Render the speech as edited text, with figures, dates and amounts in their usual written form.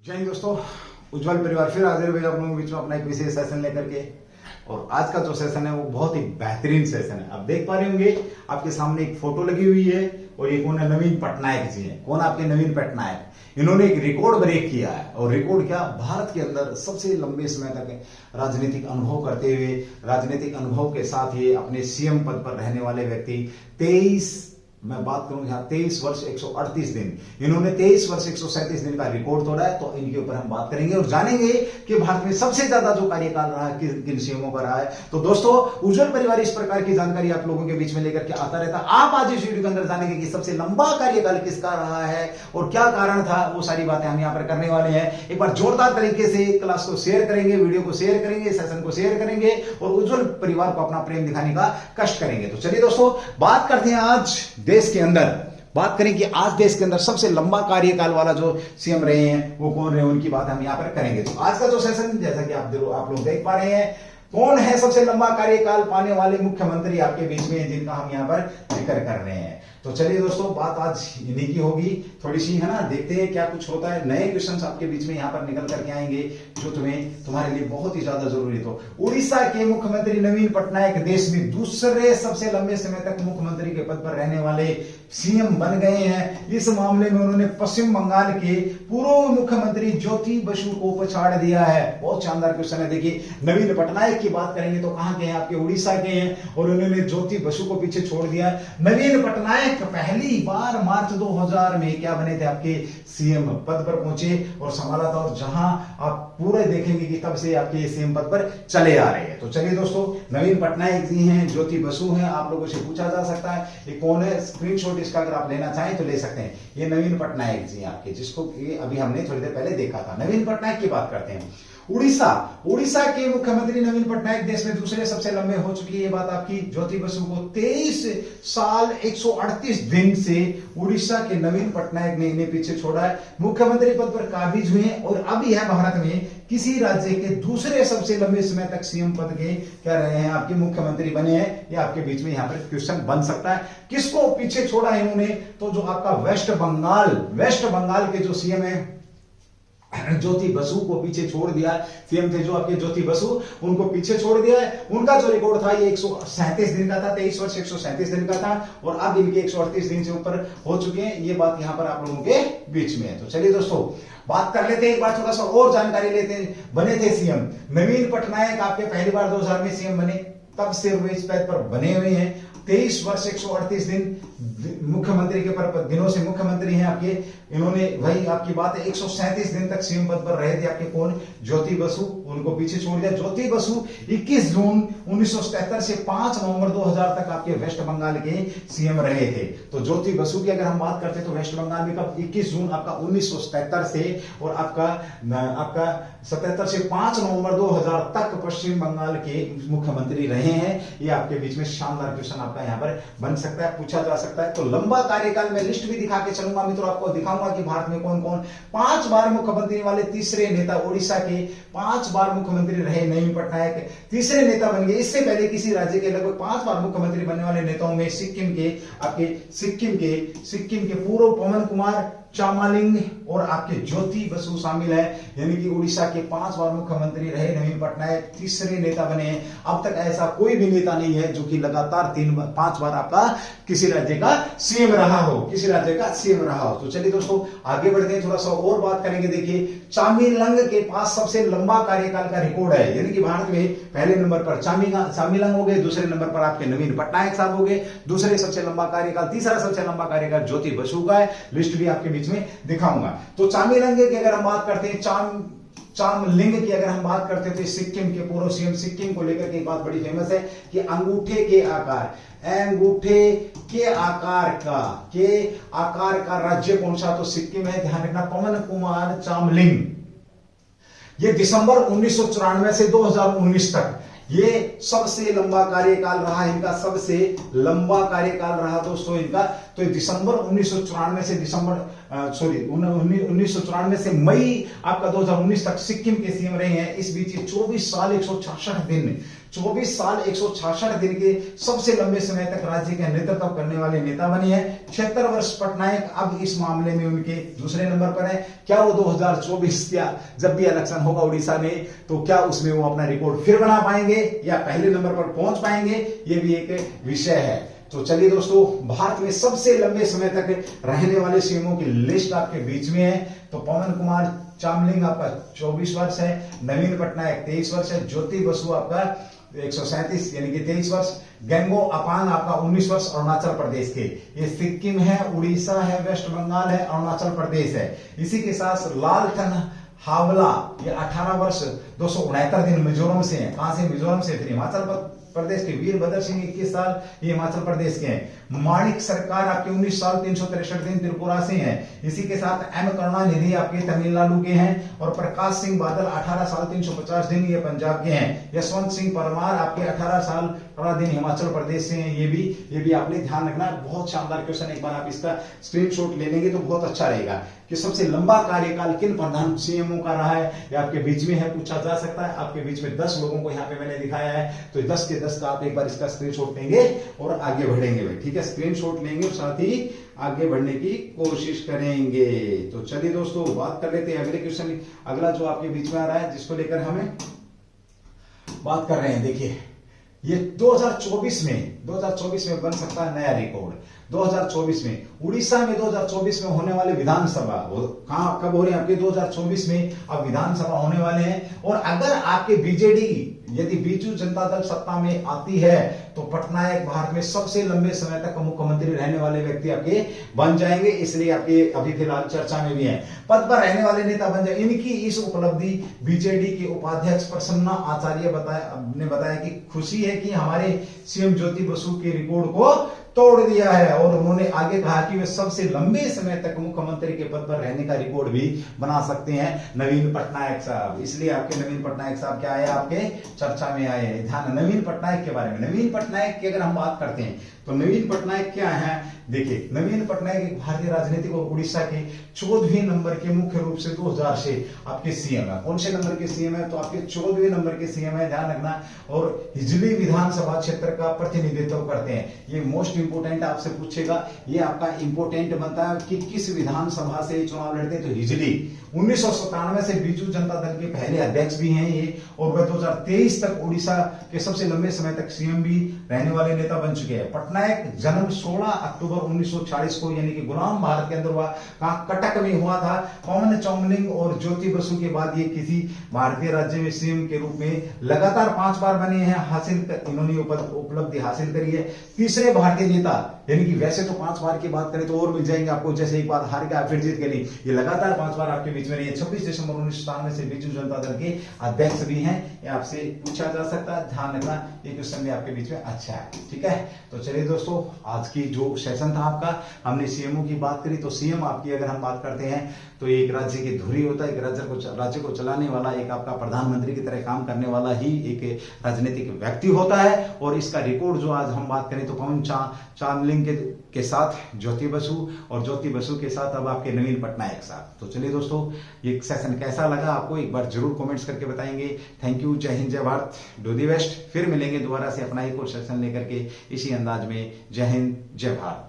जय हिंद दोस्तों, उज्जवल परिवार फिर हाजिर हुए आप लोगों के बीच में अपना एक विशेष सेशन लेकर के। और आज का जो सेशन है वो बहुत ही बेहतरीन सेशन है। आप देख पा रहे होंगे आपके सामने एक फोटो लगी हुई है और ये कौन है? नवीन पटनायक जी हैं। कौन आपके नवीन पटनायक? इन्होंने एक रिकॉर्ड ब्रेक किया है। और रिकॉर्ड क्या? भारत के अंदर सबसे लंबे समय तक राजनीतिक अनुभव करते हुए, राजनीतिक अनुभव के साथ ये अपने सीएम पद पर रहने वाले व्यक्ति, मैं बात करूं यहाँ 23 वर्ष 138 दिन, इन्होंने 23 वर्ष 137 दिन का रिकॉर्ड तोड़ा है। तो इनके ऊपर हम बात करेंगे और जानेंगे कि भारत में सबसे ज्यादा जो कार्यकाल रहा है किन सीएमओ का रहा है। तो दोस्तों, उज्जवल परिवार इस प्रकार की जानकारी आप लोगों के बीच में लेकर के आता रहता है। आप आज इस वीडियो के अंदर जानेंगे कि सबसे लंबा कार्यकाल किसका रहा है और क्या कारण था। वो सारी बातें हम यहाँ पर करने वाले हैं। एक बार जोरदार तरीके से क्लास को शेयर करेंगे, वीडियो को शेयर करेंगे, सेशन को शेयर करेंगे और उज्जवल परिवार को अपना प्रेम दिखाने का कष्ट करेंगे। तो चलिए दोस्तों, बात करते हैं आज देश के अंदर, बात करें कि आज देश के अंदर सबसे लंबा कार्यकाल वाला जो सीएम रहे हैं वो कौन रहे, उनकी बात हम यहां पर करेंगे। तो आज का जो सेशन, जैसा कि आप लोग देख पा रहे हैं, कौन है सबसे लंबा कार्यकाल पाने वाले मुख्यमंत्री आपके बीच में, जिनका हम यहां पर जिक्र कर रहे हैं। तो चलिए दोस्तों, बात आज इन्हीं की होगी थोड़ी सी, है ना। देखते हैं क्या कुछ होता है। नए क्वेश्चंस आपके बीच में यहां पर निकल करके आएंगे जो तुम्हारे लिए बहुत ही ज्यादा जरूरी। तो उड़ीसा के मुख्यमंत्री नवीन पटनायक देश में दूसरे सबसे लंबे समय तक मुख्यमंत्री के पद पर रहने वाले सीएम बन गए हैं। इस मामले में उन्होंने पश्चिम बंगाल के पूर्व मुख्यमंत्री ज्योति बसु को पछाड़ दिया है। बहुत शानदार क्वेश्चन है। देखिए, नवीन पटनायक की बात करेंगे तो कहां के हैं? आपके उड़ीसा के हैं और उन्होंने ज्योति बसु को पीछे छोड़ दिया। नवीन पटनायक पहली बार मार्च 2000 में क्या बने थे? आपके सीएम पद पर पहुंचे और संभाला था। और जहां आप पूरे देखेंगे कि तब से आपके सीएम पद पर चले आ रहे हैं। तो चलिए दोस्तों, नवीन पटनायक जी हैं, ज्योति बसु हैं। आप लोगों से पूछा जा सकता है ये कौन है। स्क्रीनशॉट इसका अगर आप लेना चाहें तो ले सकते हैं। ये नवीन पटनायक जी आपके, जिसको अभी हमने थोड़ी देर पहले देखा था। नवीन पटनायक की बात करते हैं। उड़ीसा के मुख्यमंत्री नवीन पटनायक देश में दूसरे सबसे लंबे हो चुकी है ये बात आपकी। ज्योति बसु को 23 साल 138 दिन से उड़ीसा के नवीन पटनायक ने इन्हें पीछे छोड़ा है। मुख्यमंत्री पद पर काबिज हुए और अब यह भारत में किसी राज्य के दूसरे सबसे लंबे समय तक सीएम पद के क्या रहे हैं? आपके मुख्यमंत्री बने हैं। ये आपके बीच में यहाँ पर क्वेश्चन बन सकता है। किसको पीछे छोड़ा है इन्होंने? तो जो आपका वेस्ट बंगाल के जो सीएम है ज्योति बसु को पीछे छोड़ दिया। सीएम थे जो आपके ज्योति बसु, उनको पीछे छोड़ दिया है। उनका जो रिकॉर्ड था ये 137 दिन का था। 23 वर्ष 137 दिन का था और अब इनके 138 दिन से ऊपर हो चुके हैं। ये बात यहां पर आप लोगों के बीच में है। तो चलिए दोस्तों, बात कर लेते हैं, एक बार थोड़ा सा और जानकारी लेते हैं। बने थे सीएम नवीन पटनायक आपके पहली बार 2000 में सीएम बने, तब से वे इस पद पर बने हुए हैं। 23 वर्ष 138 दिन मुख्यमंत्री के दिनों से मुख्यमंत्री हैं आपके। इन्होंने वही आपकी बात है 137 दिन तक सीएम पद पर रहे थे आपके। कौन? ज्योति बसु, उनको पीछे छोड़ दिया। ज्योति बसु 21 जून 1977 से 5 नवंबर 2000 तक आपके वेस्ट बंगाल के सीएम रहे थे। तो ज्योति बसु की अगर हम बात करते तो वेस्ट बंगाल में कब? 21 जून आपका 1977 से और आपका 77 से 5 नवंबर 2000 तक पश्चिम बंगाल के मुख्यमंत्री रहे हैं। ये आपके बीच में शानदार क्वेश्चन आपका यहाँ पर बन सकता है, पूछा जा सकता है। तो लंबा कार्यकाल में लिस्ट भी दिखा के चलूंगा मित्रों, आपको दिखाऊंगा कि भारत में कौन कौन 5 बार मुख्यमंत्री वाले तीसरे नेता, ओडिशा के 5 बार मुख्यमंत्री रहे नवीन पटनायक, तीसरे नेता बन गए। इससे पहले किसी राज्य के लगभग 5 बार मुख्यमंत्री बनने वाले नेताओं में सिक्किम के पूर्व पवन कुमार चामलिंग और आपके ज्योति बसु शामिल है। यानी कि उड़ीसा के 5 बार मुख्यमंत्री रहे नवीन पटनायक, तीसरे नेता बने हैं। अब तक ऐसा कोई भी नेता नहीं है जो कि लगातार 5 बार आपका किसी राज्य का सीएम रहा हो। तो चलिए दोस्तों, आगे बढ़ते हैं, थोड़ा सा और बात करेंगे। देखिए, चामिलंग के पास सबसे लंबा कार्यकाल का रिकॉर्ड है। यानी कि भारत में पहले नंबर पर चामिलंग हो गए, दूसरे नंबर पर आपके नवीन पटनायक साहब हो गए। दूसरे सबसे लंबा कार्यकाल, तीसरा सबसे लंबा कार्यकाल ज्योति बसु का है। लिस्ट भी आपके बीच में दिखाऊंगा। तो चामिलंग की अगर हम बात करते हैं, चामलिंग की अगर हम बात करते थे, सिक्किम के पूर्व सीएम, सिक्किम को लेकर के एक बात बड़ी फेमस है कि अंगूठे के आकार का राज्य कौन सा? तो सिक्किम है। ध्यान रखना, पवन कुमार चामलिंग। ये दिसंबर 1994 से 2019 तक ये सबसे लंबा कार्यकाल रहा इनका, सबसे लंबा कार्यकाल रहा दोस्तों इनका। तो दिसंबर 1994 से 1994 से मई आपका 2019 तक सिक्किम के सीएम रहे हैं। इस बीच 24 साल 166 दिन 24 साल 166 दिन के सबसे लंबे समय तक राज्य का नेतृत्व करने वाले नेता बने हैं। 76 वर्ष पटनायक अब इस मामले में उनके दूसरे नंबर पर है। क्या वो 2024 क्या जब भी इलेक्शन होगा उड़ीसा में, तो क्या उसमें वो अपना रिकॉर्ड फिर बना पाएंगे या पहले नंबर पर पहुंच पाएंगे, ये भी एक विषय है। तो चलिए दोस्तों, भारत में सबसे लंबे समय तक रहने वाले सीएमओ की लिस्ट आपके बीच में है। तो पवन कुमार चामलिंग आपका 24 वर्ष है, नवीन पटनायक 23 वर्ष है, ज्योति बसु आपका 137 यानी कि 23 वर्ष, गेंगो अपांग आपका 19 वर्ष अरुणाचल प्रदेश के। ये सिक्किम है, उड़ीसा है, वेस्ट बंगाल है, अरुणाचल प्रदेश है। इसी के साथ लालथन हावला ये 18 वर्ष 269 दिन मिजोरम से हैं। कहां से? मिजोरम से। फिर हिमाचल प्रदेश के वीरभद्र सिंह 21 साल ये हिमाचल प्रदेश के हैं। माणिक सरकार आपके 19 साल 363 दिन त्रिपुरा से हैं। इसी के साथ एम करुणानिधि आपके तमिलनाडु के हैं और प्रकाश सिंह बादल 18 साल 350 दिन ये पंजाब के हैं। यशवंत सिंह परमार आपके 18 साल 18 दिन हिमाचल प्रदेश से हैं। ये भी आपने ध्यान रखना। बहुत शानदार क्वेश्चन, एक बार आप इसका स्क्रीनशॉट ले लेंगे तो बहुत अच्छा रहेगा कि सबसे लंबा कार्यकाल किन प्रधान सीएमओ का रहा है, ये आपके बीच में है, पूछा जा सकता है। आपके बीच में 10 लोगों को यहाँ पे मैंने दिखाया है, तो 10 के 10 का आप एक बार इसका स्क्रीनशॉट लेंगे और आगे बढ़ेंगे भाई, ठीक है। स्क्रीनशॉट लेंगे और साथ ही आगे बढ़ने की कोशिश करेंगे। तो चलिए दोस्तों, बात कर लेते हैं अगले क्वेश्चन। अगला जो आपके बीच में आ रहा है, जिसको लेकर हमें बात कर रहे हैं, देखिए ये 2024 में बन सकता है नया रिकॉर्ड। 2024 में उड़ीसा में 2024 में होने वाले विधानसभा कहां कब हो रहे हैं आपके? 2024 में अब विधानसभा होने वाले हैं। और अगर आपके बीजेडी यदि बीजू जनता दल सत्ता में आती है तो पटनायक भारत में सबसे लंबे समय तक मुख्यमंत्री रहने वाले व्यक्ति आपके बन जाएंगे। इसलिए आपके अभी फिलहाल चर्चा में भी है, पद पर रहने वाले नेता बन जाए। इनकी इस उपलब्धि बीजेडी के उपाध्यक्ष प्रसन्ना आचार्य ने बताया कि खुशी है कि हमारे सीएम ज्योति बसु के रिकॉर्ड को तोड़ दिया है। और उन्होंने आगे कहा कि वे सबसे लंबे समय तक मुख्यमंत्री के पद पर रहने का रिकॉर्ड भी बना सकते हैं नवीन पटनायक साहब। इसलिए आपके नवीन पटनायक साहब क्या आए, आपके चर्चा में आए हैं। ध्यान नवीन पटनायक के बारे में। नवीन पटनायक की अगर हम बात करते हैं तो नवीन पटनायक क्या है? देखिए, नवीन पटनायक एक भारतीय राजनीतिक और उड़ीसा के 14वें नंबर के मुख्य रूप से 2000 से आपके सीएम है। कौन से नंबर के सीएम है? तो आपके 14वें नंबर के सीएम है, ध्यान रखना। और हिजली विधानसभा क्षेत्र का प्रतिनिधित्व करते हैं। ये मोस्ट इंपोर्टेंट आपसे पूछेगा, ये आपका इंपोर्टेंट बनता है कि किस विधानसभा से चुनाव लड़ते हैं। तो हिजली 1997 से बीजू जनता दल के पहले अध्यक्ष भी हैं ये, और वह 2023 तक उड़ीसा के सबसे लंबे समय तक सीएम भी रहने वाले नेता बन चुके हैं। पटनायक जन्म 16 अक्टूबर 1940 को यानी कि गुलाम भारत के अंदर हुआ। कहां? कटक में हुआ था। पवन चामलिंग और ज्योति बसु के बाद ये किसी भारतीय राज्य में सीएम के रूप में लगातार 5 बार बने हैं। इन्होंने उपलब्धि हासिल करी है। तीसरे भारतीय नेता, यानी कि वैसे तो 5 बार की बात करें तो और मिल जाएंगे आपको, जैसे एक बार हार गया फिर जीत गए, ये लगातार 5 बार आपके बीच में रही है। 26 दिसंबर 1997 से बीजू जनता दल के अध्यक्ष भी हैं। ये आपसे पूछा जा सकता है, ध्यान रखना। ये क्वेश्चन भी आपके बीच में अच्छा है, ठीक है। तो चलिए दोस्तों, आज की जो सेशन था आपका, हमने सीएमओ की बात करी। तो सीएम आपकी अगर हम बात करते हैं तो एक राज्य की धुरी होता है, एक राज्य को चलाने वाला, एक आपका प्रधानमंत्री की तरह काम करने वाला ही एक राजनीतिक व्यक्ति होता है। और इसका रिकॉर्ड जो आज हम बात करें तो पवन चामलिंग के साथ ज्योति बसु, और ज्योति बसु के साथ अब आपके नवीन पटनायक साहब। तो चलिए दोस्तों, ये सेशन कैसा लगा आपको एक बार जरूर कमेंट्स करके बताएंगे। थैंक यू, जय हिंद, जय भारत, डू दी बेस्ट। फिर मिलेंगे दोबारा से अपना एक और सेशन लेकर के इसी अंदाज में। जय हिंद, जय भारत।